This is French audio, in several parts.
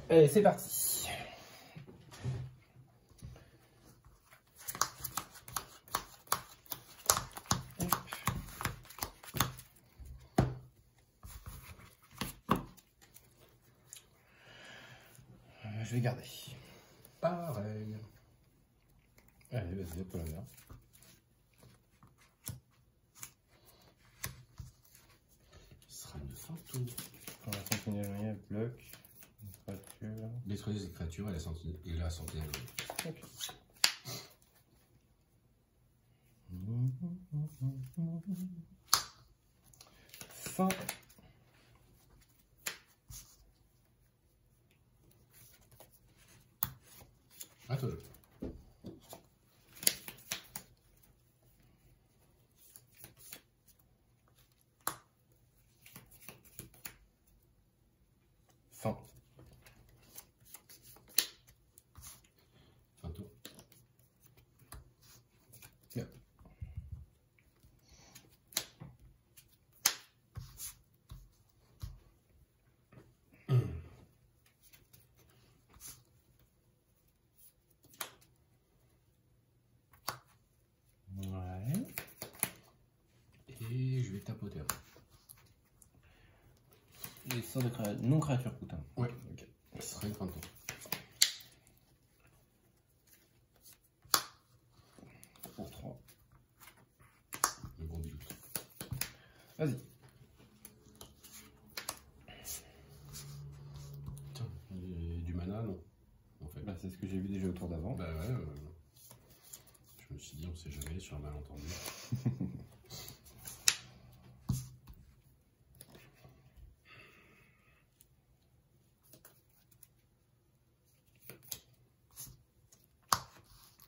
Allez, c'est parti. Je vais garder. Pareil. Allez, vas-y, hop, là. Ce sera une fantôme. On va continuer à jouer, bloc, créature. Détruisez cette créature et la santé. Ok. Fin. À toi. Fin. Fin tour. Yep. Ouais. Et je vais tapoter. Les sorts de non-créature coûtent. Ouais, ok. Ce sera une fin de tour. Pour 3. Le bon du doute. Vas-y. Tiens, du mana, non. En fait. Bah, c'est ce que j'ai vu déjà au tour d'avant. Bah ouais. Je me suis dit, on sait jamais sur un malentendu.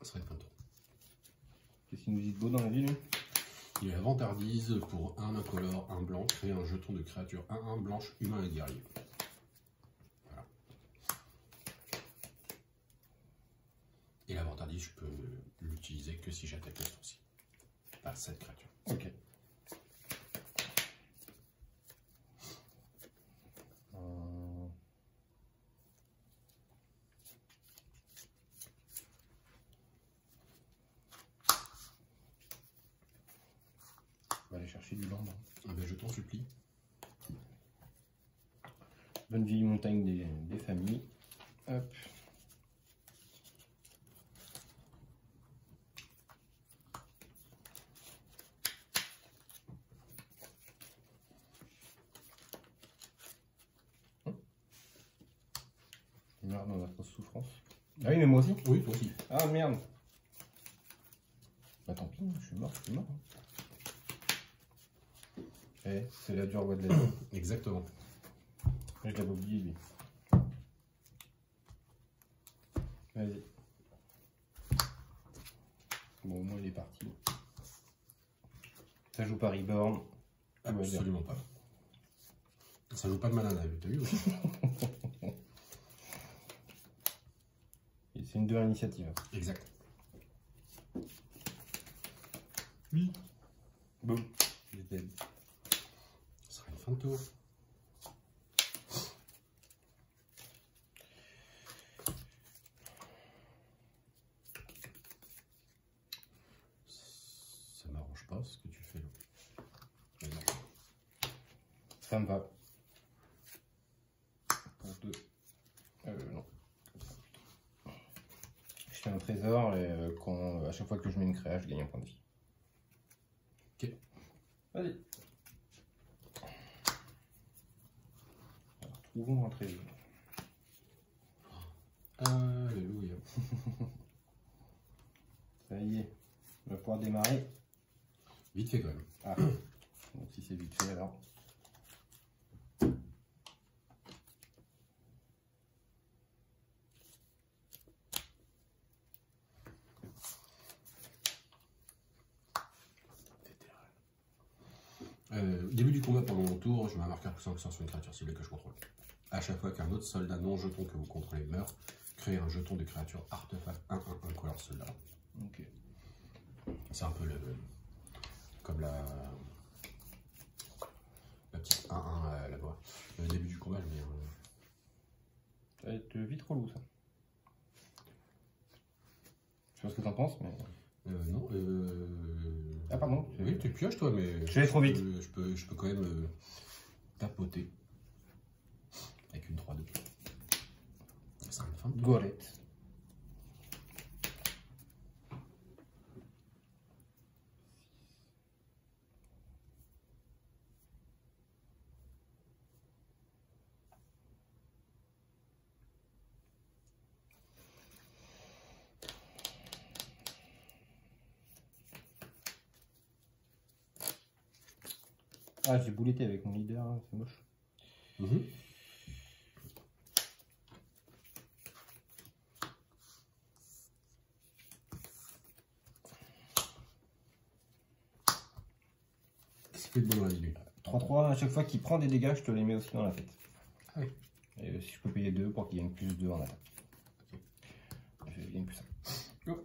Ça serait une fin de tour. Qu'est-ce qu'il nous dit de beau dans la vie, lui? Il inventarise pour un incolore, un blanc, créer un jeton de créature 1/1 blanche, humain et guerrier. Voilà. Et l'inventarise, je peux l'utiliser que si j'attaque ce tour-ci. Pas cette créature. Ok. On va aller chercher du land. Ah ben, je t'en supplie. Bonne vieille montagne des familles. Hop. Merde, on a trop de souffrance. Ah oui, mais moi aussi. Oui, toi aussi. Ah merde. Bah tant pis, je suis mort. Eh, c'est la dure voix de la vie. Exactement. Je l'avais oublié, lui. Vas-y. Bon, au moins il est parti. Ça joue pas Reborn. Absolument pas. Ça joue pas de mana, t'as vu aussi. C'est une 2 initiative. Exact. Oui. Boum. Il est dead. Ce sera une fin de tour. Ça m'arrange pas ce que tu fais là. Mais non. Ça me va. Pour 2. Non. Je fais un trésor et à chaque fois que je mets une créa, je gagne un point de vie. Ok. Vas-y. Alors, trouvons un trésor. Alléluia. Ça y est. On va pouvoir démarrer. Vite fait quand même. Ah. Donc si c'est vite fait alors. Début du combat pendant mon tour, je mets un marqueur +1/+1 sur une créature ciblée que je contrôle. À chaque fois qu'un autre soldat non jeton que vous contrôlez meurt, créez un jeton de créature artefact 1/1 incolore soldat. Ok. C'est un peu comme la petite 1/1 là-bas. Au début du combat, je mets Ça va être vite relou ça. Je sais pas ce que t'en penses, mais. Non. Ah, pardon. Oui, tu pioches toi, mais. Je vais trop vite. Je peux quand même tapoter. Avec une 3-2. Ça sera une fin de tour. Golette. Ah, j'ai bouletté avec mon leader, hein, c'est moche. C'est fait de bon lui. 3-3, à chaque fois qu'il prend des dégâts, je te les mets aussi dans la tête. Ah oui. Et si je peux payer 2 pour qu'il gagne plus 2 en attaque. Okay. Je gagne plus ça. Oh.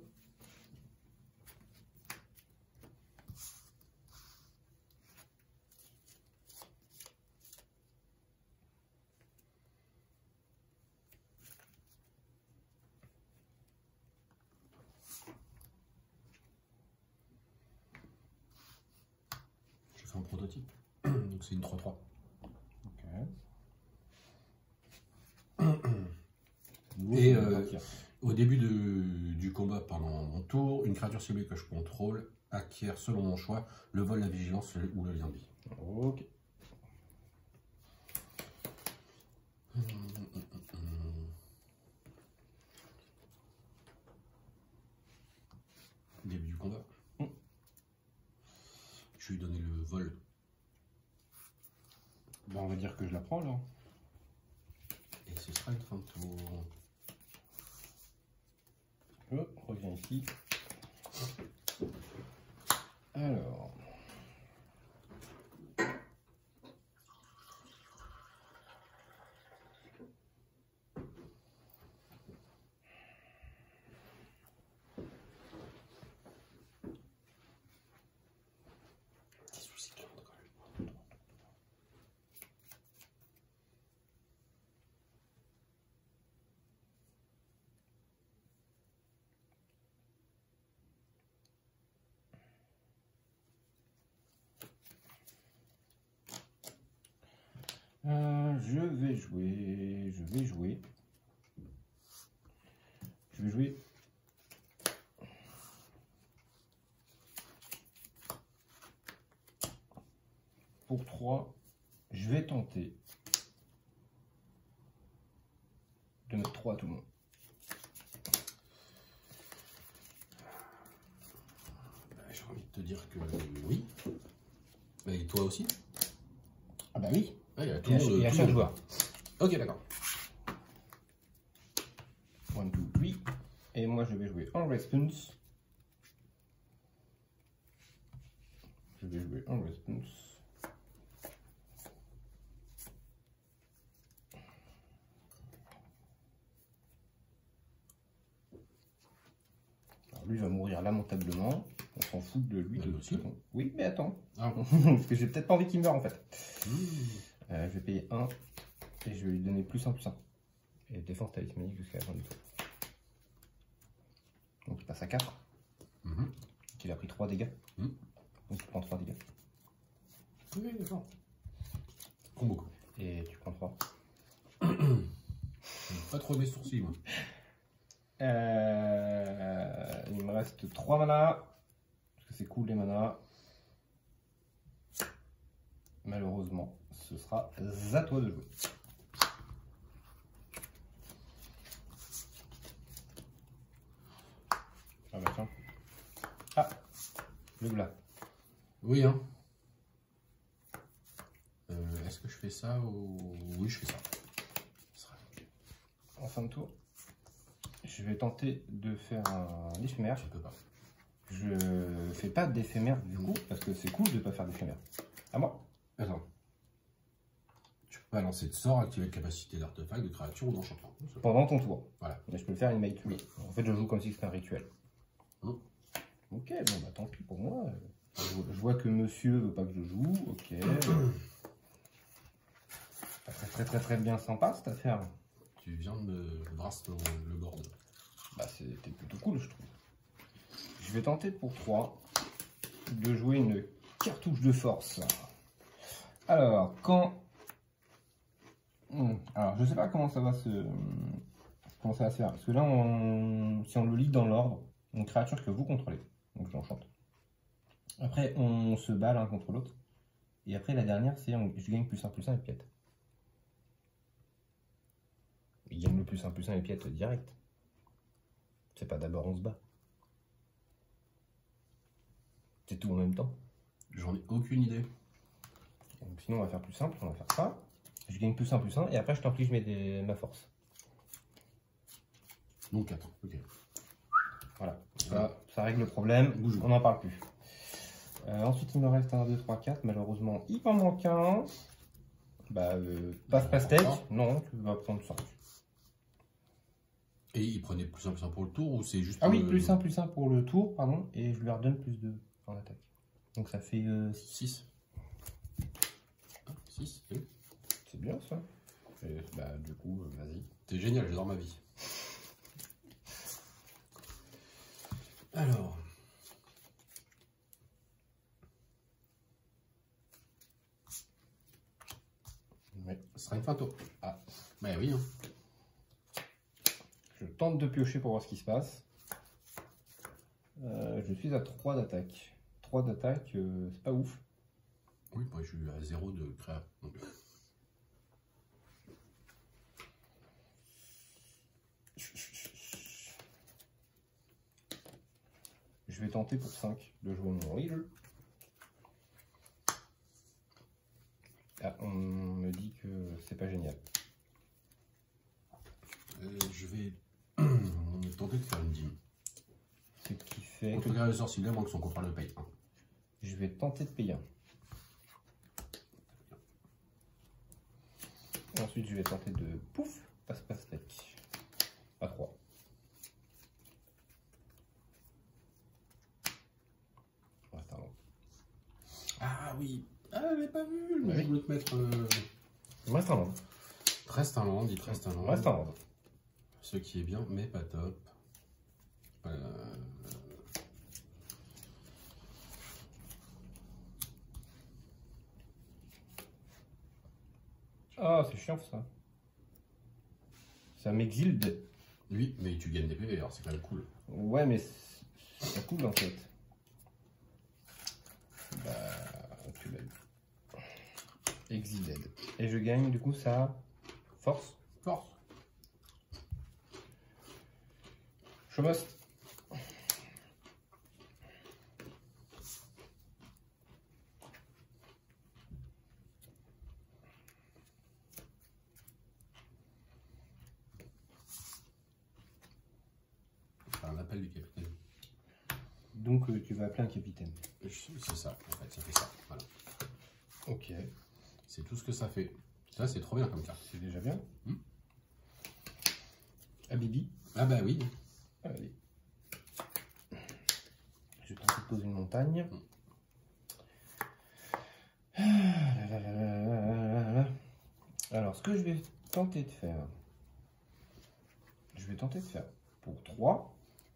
Je fais un prototype. Donc c'est une 3-3. Ok. Et au début du combat, pendant mon tour, une créature ciblée que je contrôle acquiert, selon mon choix, le vol, la vigilance ou le lien de vie. Ok. Début du combat. Je vais lui donner le vol. Ben, on va dire que je la prends là. Et ce sera une fin de tour. Je reviens ici. Alors. Petit souci de l'ordre quand même. Je vais jouer. Pour 3, je vais tenter de mettre 3 à tout le monde. J'ai envie de te dire que oui. Et toi aussi? Ah bah oui. Ah, il y a Et à chaque joueur. Ok, d'accord. 1, 2, 3. Et moi je vais jouer en response. Alors lui va mourir lamentablement. On s'en fout de lui de toute façon. Oui, mais attends. Ah. Parce que j'ai peut-être pas envie qu'il meure en fait. Je vais payer 1 et je vais lui donner plus 1, plus 1. Et défense talismanique jusqu'à la fin du tour. Donc il passe à 4. Donc il a pris 3 dégâts. Donc il prend 3 dégâts. Oui, d'accord. Prends beaucoup. Et tu prends 3. Pas trop mes sourcils, moi. Il me reste 3 manas. Parce que c'est cool les manas. Malheureusement, ce sera à toi de jouer. Ah bah tiens. Ah, le glas. Oui, hein. Est-ce que je fais ça ou... Oui, je fais ça. En fin de tour, je vais tenter de faire un éphémère. Je peux pas. Je fais pas d'éphémère du coup, parce que c'est cool de pas faire d'éphémère. À moi. Attends. Tu peux pas lancer de sort, activer la capacité d'artefact, de créature ou d'enchantement. Pendant ton tour. Voilà. Mais je peux le faire une oui. En fait, je joue comme si c'était un rituel. Ok, bon bah tant pis pour moi. Je vois que monsieur veut pas que je joue. Ok. Pas très bien sympa cette affaire. Tu viens de me brasser le board. Bah c'était plutôt cool je trouve. Je vais tenter pour 3 de jouer une cartouche de force. Alors quand... Alors je sais pas comment ça va se faire. Parce que là si on le lit dans l'ordre, une créature que vous contrôlez. Donc je l'enchante. Après on se bat l'un contre l'autre. Et après la dernière c'est je gagne +1/+1 et piète. Il gagne le +1/+1 et piète direct. C'est pas d'abord on se bat. C'est tout en même temps. J'en ai aucune idée. Donc, sinon on va faire plus simple, on va faire ça. Je gagne +1/+1 et après je t'inflige ma force. Donc attends, ok. Voilà, ça règle le problème, on n'en parle plus. Ensuite il me reste 1, 2, 3, 4, malheureusement il m'en manque un. Bah passe-pastèque, non, tu vas prendre ça. Et il prenait +1/+1 pour le tour ou c'est juste... Ah oui, +1/+1 pour le tour, pardon, et je lui redonne +2 en attaque. Donc ça fait 6. 6, oui. C'est bien ça. Et, bah du coup, vas-y. T'es génial, j'adore ma vie. Alors... Ouais. Ce sera une fin tour. Ah, bah oui. Hein. Je tente de piocher pour voir ce qui se passe. Je suis à 3 d'attaque. 3 d'attaque, c'est pas ouf. Oui, moi je suis à 0 de créa. Donc... Je vais tenter pour 5 de jouer mon Riddle. Ah, on me dit que c'est pas génial. Je vais tenter de faire une dîme. Ce qui fait que... le sorcier, moins que son contrat le paye. Je vais tenter de payer 1. Et ensuite je vais tenter de pouf, passe-pastèque. À 3. Ah oui. Ah, j'avais pas vu. Je voulais te mettre... Reste un land. Reste un land, il te reste un land. Reste un land. Ce qui est bien, mais pas top. Ah, c'est chiant ça. Ça m'exile de... Oui, mais tu gagnes des PV, alors c'est quand même cool. Ouais, mais c'est pas cool en fait. Bah, tu l'as eu. Exiled. Et je gagne du coup ça... Force. Force. Je must. Un appel du capitaine. Donc tu vas appeler un capitaine. C'est ça, en fait, ça fait ça. Voilà. Ok. C'est tout ce que ça fait. Ça, c'est trop bien comme carte. C'est déjà bien. Habibi. Ah bah oui. Allez. Je vais tenter de poser une montagne. Alors, ce que je vais tenter de faire, pour 3.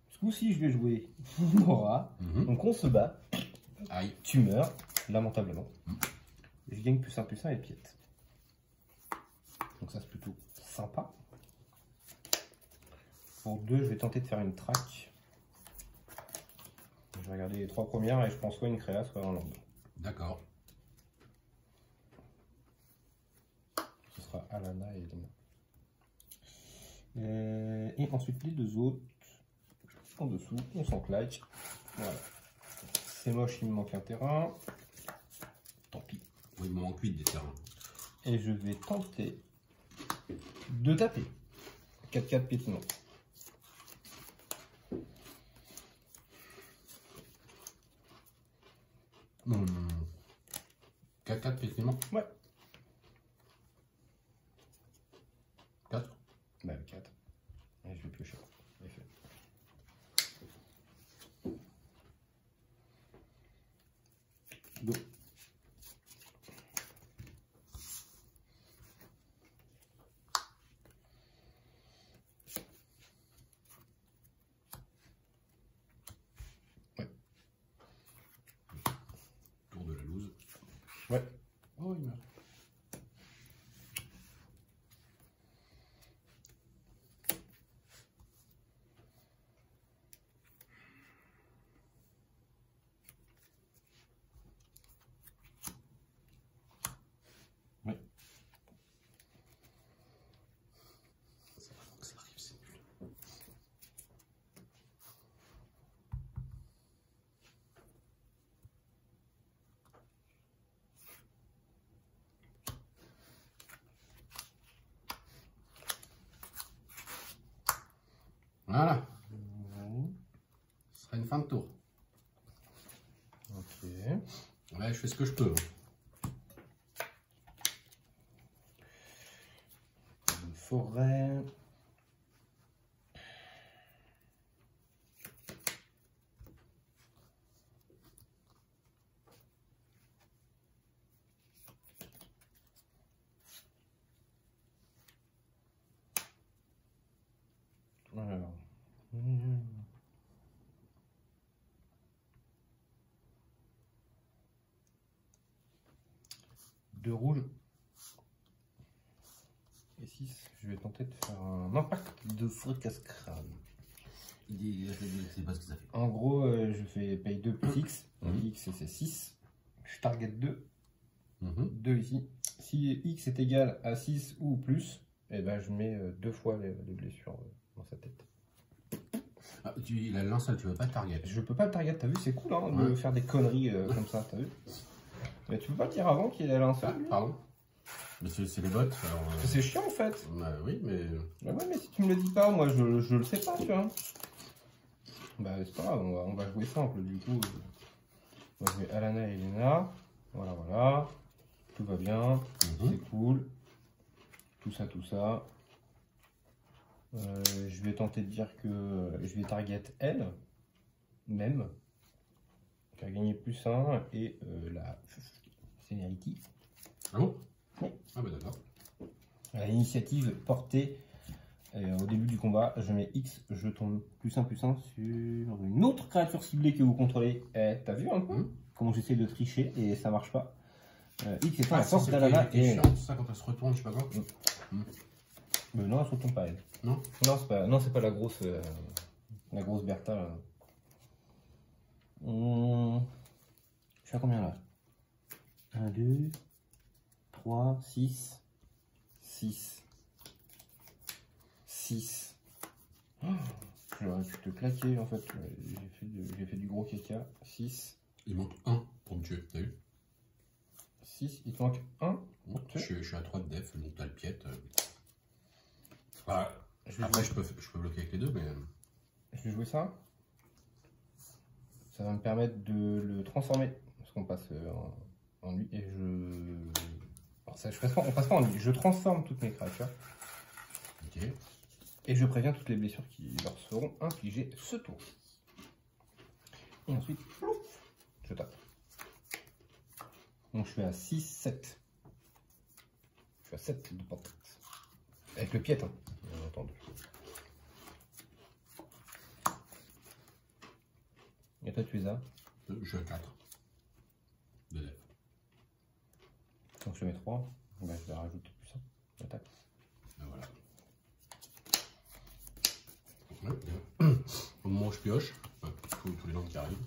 Ce coup-ci, je vais jouer Nora. Donc, on se bat. Aïe. Tu meurs, lamentablement. Je gagne +1/+1 et piète. Donc, ça, c'est plutôt sympa. Pour 2, je vais tenter de faire une track. Je vais regarder les 3 premières et je pense soit une créa, soit un land. D'accord. Ce sera Alana et Elena. Et ensuite les 2 autres en dessous, on s'enclaque. Voilà. C'est moche, il me manque un terrain. Tant pis. Oui, il me manque 8 des terrains. Et je vais tenter de taper. 4-4 piétinement. 4-4 piétinement. Ouais. 4. Bah 4. Et je vais piocher. Effet. Go. Ouais. Oh, il meurt. Oui. Ça va que ça arrive, c'est nul. Voilà. Ce sera une fin de tour. Ok. Ouais, je fais ce que je peux. Une forêt. Alors. Deux rouges. Et 6. Je vais tenter de faire un impact de fracasse-crâne. C'est pas ce que ça fait. En gros, je fais paye 2 plus X. Mhm. X c'est 6. Je target 2. Mhm. 2 ici. Si X est égal à 6 ou plus, et ben je mets 2 fois les blessures dans sa tête. Ah, il a le linceul, tu veux pas target. Je peux pas le target, t'as vu, c'est cool hein, de Ouais. faire des conneries comme ça, t'as vu. Mais tu peux pas le dire avant qu'il ait un Ah, seul. pardon. Mais c'est les bots. Alors, C'est chiant en fait. bah oui, mais. Bah ouais, mais si tu me le dis pas, moi je le sais pas, tu vois. Bah c'est pas grave, on va jouer simple du coup. On va jouer Alana et Elena. Voilà, voilà. Tout va bien. C'est cool. Tout ça, tout ça. Je vais tenter de dire que je vais target elle, même, qui a gagné plus 1 et la Seniority. Ah bon? Oui. Ah bah d'accord. À l'initiative portée au début du combat, je mets X, je tombe plus 1 sur une autre créature ciblée que vous contrôlez. T'as vu un peu comment j'essaie de tricher et ça marche pas. X étant la force d'Alana et... ça quand elle se retourne, je sais pas quoi. non, elle se retourne pas elle. Non. Non, c'est pas la grosse Bertha là. Je suis à combien là? 1, 2, 3, 6, 6, 6. J'aurais pu te claquer en fait. J'ai fait du gros caca. 6. Il manque 1 pour me tuer, t'as vu? 6, il te manque 1. Je suis à 3 de def, donc t'as le piète. Voilà. Je Après, je peux bloquer avec les deux, mais. Je vais jouer ça. Ça va me permettre de le transformer. Parce qu'on passe en lui. Et alors ça, on passe pas en lui. Je transforme toutes mes créatures. Ok. Et je préviens toutes les blessures qui leur seront infligées ce tour. Et ensuite, plouf, je tape. Donc je suis à 6, 7. Je suis à 7 de portée. Avec le piète, hein, bien entendu. Et toi, tu es à? Je suis à 4 de def. Donc je mets 3. Bah, je vais rajouter plus 1. J'attaque. Ben voilà. Ouais, bien. Au moment où je pioche, tous les langues qui arrivent.